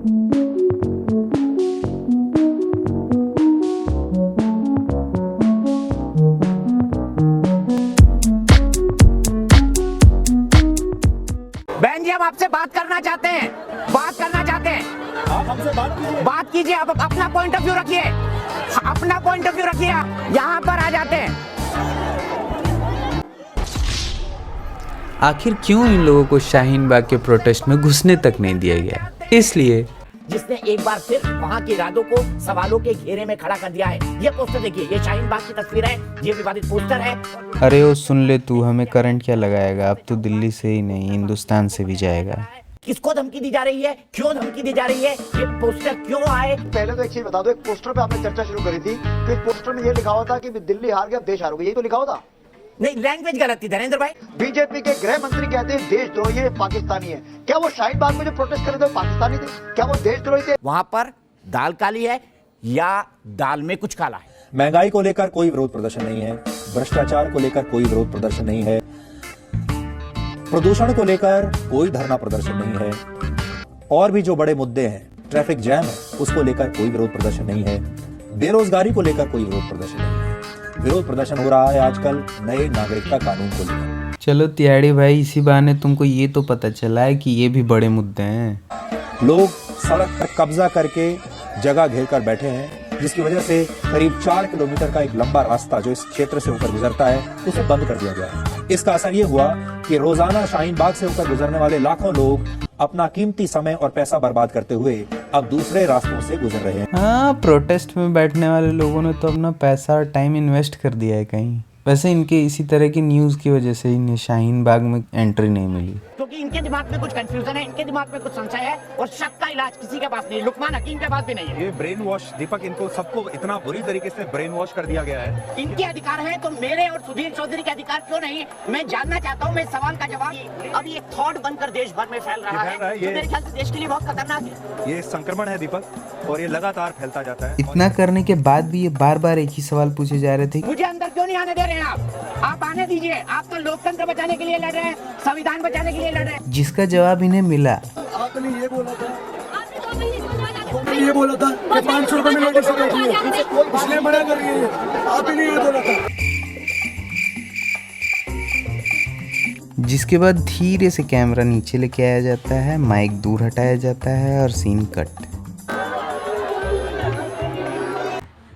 बहन जी, हम आपसे बात करना चाहते हैं। आप हमसे बात कीजिए। आप अपना पॉइंट ऑफ व्यू रखिए। आप यहाँ पर आ जाते हैं। आखिर क्यों इन लोगों को शाहीन बाग के प्रोटेस्ट में घुसने तक नहीं दिया गया? इसलिए जिसने एक बार फिर वहाँ के इरादों को सवालों के घेरे में खड़ा कर दिया है। ये पोस्टर देखिए, ये शाहीन बाग की तस्वीर है, ये विवादित पोस्टर है। अरे ओ सुन ले तू, हमें करंट क्या लगाएगा? अब तो दिल्ली से ही नहीं हिंदुस्तान से भी जाएगा। किसको धमकी दी जा रही है, क्यों धमकी दी जा रही है, ये पोस्टर क्यों आए? पहले तो एक चीज बता दो, एक पोस्टर पे आपने चर्चा शुरू करी थी, तो इस पोस्टर में ये लिखा हुआ था कि दिल्ली हार गया, देश हार गया, यही तो लिखा हुआ था। नहीं, लैंग्वेज गलत थी धीरेन्द्र भाई। बीजेपी के गृह मंत्री कहते हैं देशद्रोही है, पाकिस्तानी है। क्या वो शाहीन बाग में जो प्रोटेस्ट कर रहे थे वो पाकिस्तानी थे? क्या वो देशद्रोही थे? वहां पर दाल काली है या दाल में कुछ काला है? महंगाई को लेकर कोई विरोध प्रदर्शन नहीं है, भ्रष्टाचार को लेकर कोई विरोध प्रदर्शन नहीं है, प्रदूषण को लेकर कोई धरना प्रदर्शन नहीं है, और भी जो बड़े मुद्दे हैं, ट्रैफिक जैम है, उसको लेकर कोई विरोध प्रदर्शन नहीं है, बेरोजगारी को लेकर कोई विरोध प्रदर्शन नहीं है। विरोध प्रदर्शन हो रहा है आजकल नए नागरिकता कानून को लेकर। चलो तिहाड़ी भाई, इसी बहाने तुमको ये तो पता चला है कि ये भी बड़े मुद्दे हैं। लोग सड़क पर कब्जा करके जगह घेर कर बैठे हैं, जिसकी वजह से करीब 4 किलोमीटर का एक लंबा रास्ता जो इस क्षेत्र से होकर गुजरता है उसे बंद कर दिया गया है। इसका असर ये हुआ कि रोजाना शाहीन बाग से होकर गुजरने वाले लाखों लोग अपना कीमती समय और पैसा बर्बाद करते हुए अब दूसरे रास्तों से गुजर रहे हैं। हाँ, प्रोटेस्ट में बैठने वाले लोगों ने तो अपना पैसा और टाइम इन्वेस्ट कर दिया है कहीं। वैसे इनके इसी तरह की न्यूज़ की वजह से इन्हें शाहीन बाग में एंट्री नहीं मिली, क्योंकि इनके दिमाग में कुछ कंफ्यूजन है, इनके दिमाग में कुछ संशय है, और शक का इलाज किसी के पास नहीं, लुकमान हकीम के पास भी नहीं है। ये ब्रेन वॉश दीपक, इनको सबको इतना बुरी तरीके से ब्रेन वॉश कर दिया गया है। इनके अधिकार है तो मेरे और सुधीर चौधरी के अधिकार क्यों नहीं? मैं जानना चाहता हूँ, मैं सवाल का जवाब। अब ये थॉट बनकर देश भर में फैल रहा है, ये मेरे ख्याल से देश के लिए बहुत खतरनाक है। ये संक्रमण है दीपक, और ये लगातार फैलता जाता है। इतना करने के बाद भी ये बार बार एक ही सवाल पूछे जा रहे थे, मुझे अंदर क्यों नहीं आने दे रहे हैं आप आने दीजिए। आप तो लोकतंत्र बचाने के लिए लड़ रहे हैं, संविधान बचाने के लिए लड़ रहे हैं। जिसका जवाब इन्हें मिला। आपने ये बोला था कि 500 रुपए में नोटिस इसलिए मना कर रही है, आपने ये बोला था। जिसके बाद धीरे से कैमरा नीचे लेके आया जाता है, माइक दूर हटाया जाता है और सीन कट।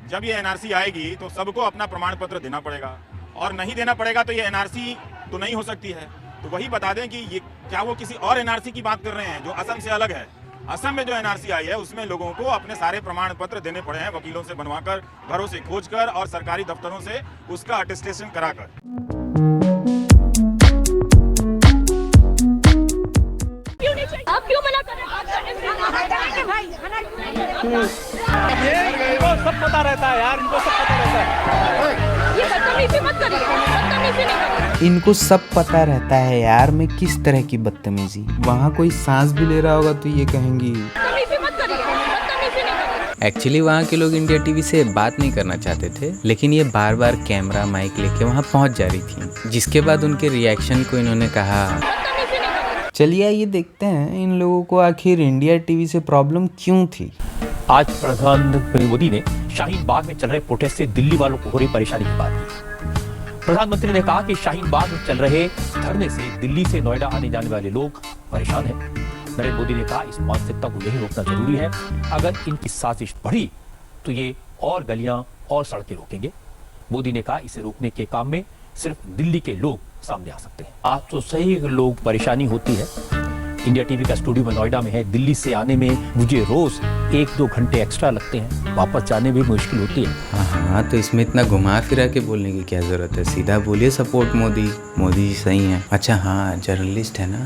जब ये एनआरसी आएगी तो सबको अपना प्रमाण पत्र देना पड़ेगा, और नहीं देना पड़ेगा तो ये एनआरसी तो नहीं हो सकती है। तो वही बता दें कि ये क्या वो किसी और एनआरसी की बात कर रहे हैं जो असम से अलग है। असम में जो एनआरसी आई है उसमें लोगों को अपने सारे प्रमाण पत्र देने पड़े हैं, वकीलों से बनवाकर, घरों से खोजकर और सरकारी दफ्तरों से उसका अटेस्टेशन कराकर। आप क्यों मना कर रहे हैं? सब पता रहता है यार, इनको सब पता रहता है। ये बदतमीजी मत करिए, बदतमीजी नहीं करिए। इनको सब पता रहता है यार, मैं किस तरह की बदतमीजी। वहाँ कोई सांस भी ले रहा होगा तो ये कहेंगी बदतमीजी मत करिए, बदतमीजी नहीं करिए। एक्चुअली वहाँ के लोग इंडिया टीवी से बात नहीं करना चाहते थे, लेकिन ये बार बार कैमरा माइक लेके वहाँ पहुँच जा रही थी, जिसके बाद उनके रिएक्शन को इन्होंने कहा। चलिए आइए देखते हैं इन लोगों को आखिर इंडिया टीवी से प्रॉब्लम क्यों थी। आज प्रधानमंत्री मोदी ने शाहीन बाग में चल रहे प्रोटेस्ट से दिल्ली वालों को हो रही परेशानी की बात की। प्रधानमंत्री ने कहा कि शाहीन बाग में चल रहे धरने से दिल्ली से नोएडा आने जाने वाले लोग परेशान हैं। नरेंद्र मोदी ने कहा इस मानसिकता को यही रोकना जरूरी है। अगर इनकी साजिश बढ़ी तो ये और गलियां और सड़कें रोकेंगे। मोदी ने कहा इसे रोकने के काम में सिर्फ दिल्ली के लोग सामने आ सकते हैं। आज तो सही लोग परेशानी होती है। इंडिया टीवी का स्टूडियो में नोएडा में है। दिल्ली से आने में मुझे रोज 1-2 घंटे एक्स्ट्रा लगते हैं, वापस जाने में मुश्किल होती है। हाँ, तो इसमें इतना घुमा फिरा के बोलने की क्या जरूरत है? सीधा बोलिए सपोर्ट मोदी, मोदी जी सही है। अच्छा हाँ, जर्नलिस्ट है ना।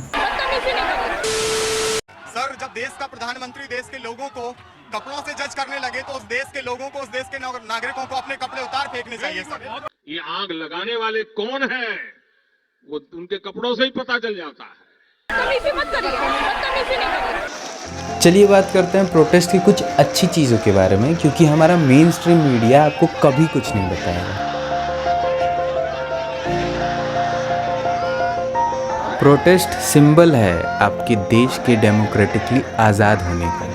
सर, जब देश का प्रधानमंत्री देश के लोगों को कपड़ों से जज करने लगे तो उस देश के लोगों को, उस देश के नागरिकों को अपने कपड़े उतार फेंकने चाहिए सर। ये आग लगाने वाले कौन हैं, वो उनके कपड़ों से ही पता चल जाता है। चलिए बात करते हैं प्रोटेस्ट की कुछ अच्छी चीज़ों के बारे में, क्योंकि हमारा मेन स्ट्रीम मीडिया आपको कभी कुछ नहीं बताएगा। प्रोटेस्ट सिंबल है आपके देश के डेमोक्रेटिकली आज़ाद होने का।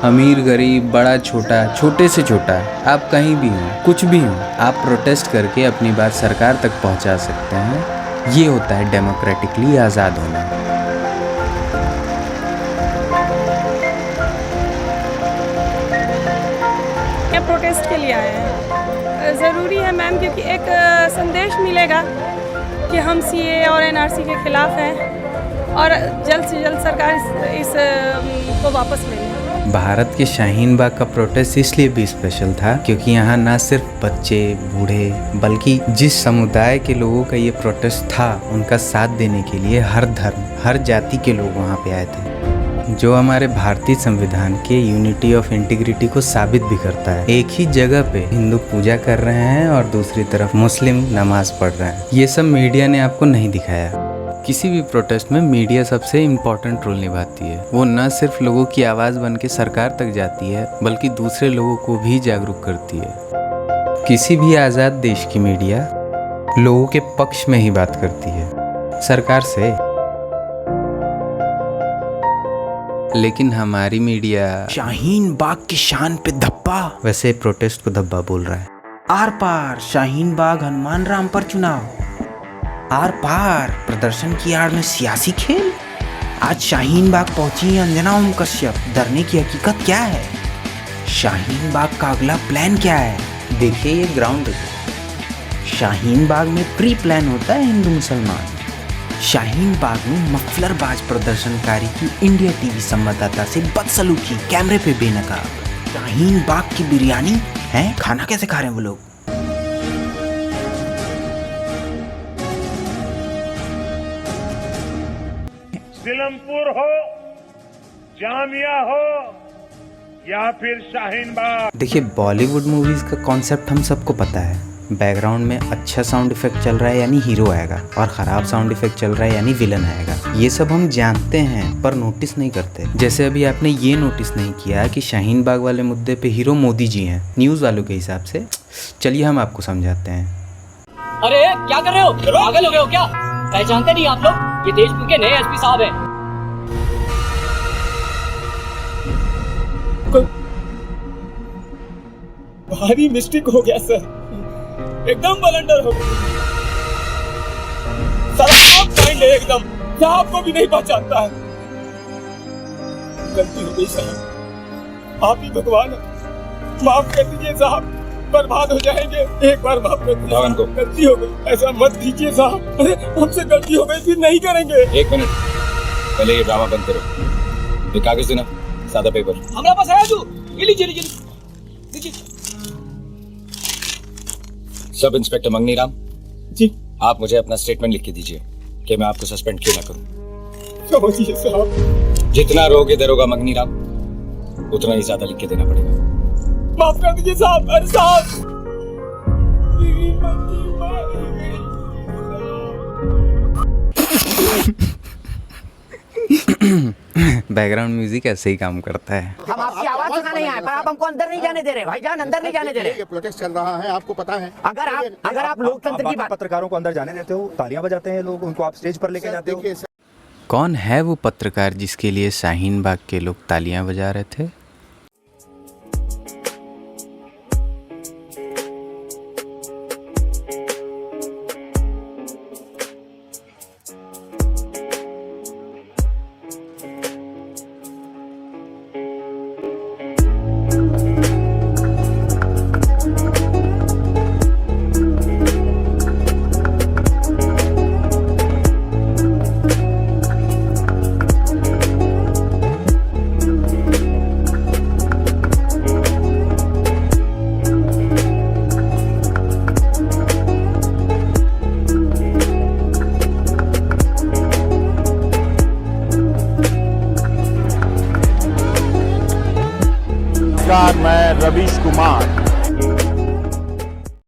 अमीर गरीब बड़ा छोटा छोटे से छोटा आप कहीं भी हों कुछ भी हों आप प्रोटेस्ट करके अपनी बात सरकार तक पहुंचा सकते हैं। ये होता है डेमोक्रेटिकली आज़ाद होना। क्या प्रोटेस्ट के लिए आए हैं? ज़रूरी है मैम, क्योंकि एक संदेश मिलेगा कि हम सीए और एनआरसी के खिलाफ हैं और जल्द से जल्द सरकार इस को वापस ले ले। भारत के शाहीन बाग का प्रोटेस्ट इसलिए भी स्पेशल था क्योंकि यहाँ ना सिर्फ बच्चे बूढ़े बल्कि जिस समुदाय के लोगों का ये प्रोटेस्ट था उनका साथ देने के लिए हर धर्म हर जाति के लोग वहाँ पे आए थे, जो हमारे भारतीय संविधान के यूनिटी ऑफ इंटीग्रिटी को साबित भी करता है। एक ही जगह पे हिंदू पूजा कर रहे हैं और दूसरी तरफ मुस्लिम नमाज पढ़ रहे हैं। ये सब मीडिया ने आपको नहीं दिखाया। किसी भी प्रोटेस्ट में मीडिया सबसे इम्पोर्टेंट रोल निभाती है। वो न सिर्फ लोगों की आवाज़ बन के सरकार तक जाती है बल्कि दूसरे लोगों को भी जागरूक करती है। किसी भी आज़ाद देश की मीडिया लोगों के पक्ष में ही बात करती है, सरकार से। लेकिन हमारी मीडिया शाहीन बाग की शान पे धब्बा, वैसे प्रोटेस्ट को धब्बा बोल रहा है। आर पार शाहीन बाग हनुमान राम पर चुनाव, आर पार प्रदर्शन की आड़ में सियासी खेल। आज शाहीन बाग पहुंची अंजना ओम कश्यप, डरने की हकीकत क्या है? शाहीन बाग का अगला प्लान क्या है? देखिए ये ग्राउंड है। शाहीन बाग में प्री प्लान होता है हिंदू मुसलमान। शाहीन बाग में मफलरबाज प्रदर्शनकारी की इंडिया टीवी संवाददाता से बदसलूकी, कैमरे पे बेनकाब। शाहीन बाग की बिरयानी है, खाना कैसे खा रहे हैं वो लोग? सिलमपुर हो, जामिया हो या फिर शाहीन बाग। देखिए बॉलीवुड मूवीज का कॉन्सेप्ट हम सबको पता है। बैकग्राउंड में अच्छा साउंड इफेक्ट चल रहा है यानी हीरो आएगा और ख़राब साउंड इफेक्ट चल रहा है यानी विलन आएगा। ये सब हम जानते हैं पर नोटिस नहीं करते। जैसे अभी आपने ये नोटिस नहीं किया कि शाहीन बाग वाले मुद्दे पे हीरो मोदी जी हैं न्यूज़ वालों के हिसाब से। चलिए हम आपको समझाते हैं। अरे क्या कर रहे हो? पागल हो गए हो क्या? पहचानते नहीं आप लोग? ये देशपुर के नए एसपी साहब हैं। भारी मिस्टेक हो गया सर, एकदम ब्लंडर हो गया। साहब काइंड है एकदम, साहब को भी नहीं पहचानता है। गलती हो गई साहब, आप ही भगवान है, माफ कर दीजिए साहब, बर्बाद हो जाएंगे। एक बार माफ कर दीजिए, गलती हो गई, ऐसा मत कीजिए साहब। अरे हमसे गलती हो गई, फिर नहीं करेंगे। एक मिनट, पहले ये ड्रामा बंद करो। ये कागज देना, सादा पेपर। हमारे पास है जो, ये लीजिए लीजिए लीजिए। सब इंस्पेक्टर मंगनीराम जी, आप मुझे अपना स्टेटमेंट लिख के दीजिए कि मैं आपको सस्पेंड क्यों ना करूं। समझिए साहब, जितना रोगे दरोगा मंगनीराम उतना ही ज्यादा लिख के देना पड़ेगा। माफ कर दीजिए साहब। अरे साहब बैकग्राउंड म्यूजिक ऐसे ही काम करता है। हम आपकी आवाज सुना नहीं आए पर आप हमको अंदर नहीं जाने दे रहे भाईजान, अंदर नहीं जाने दे रहे। प्रोटेस्ट चल रहा है, आपको पता है। अगर आप लोकतंत्र की बात, पत्रकारों को अंदर जाने देते हो, तालियां बजाते हैं लोग, उनको आप स्टेज पर लेके जाते हो। कौन है वो पत्रकार जिसके लिए शाहीन बाग के लोग तालियां बजा रहे थे? नमस्कार, मैं रवीश कुमार।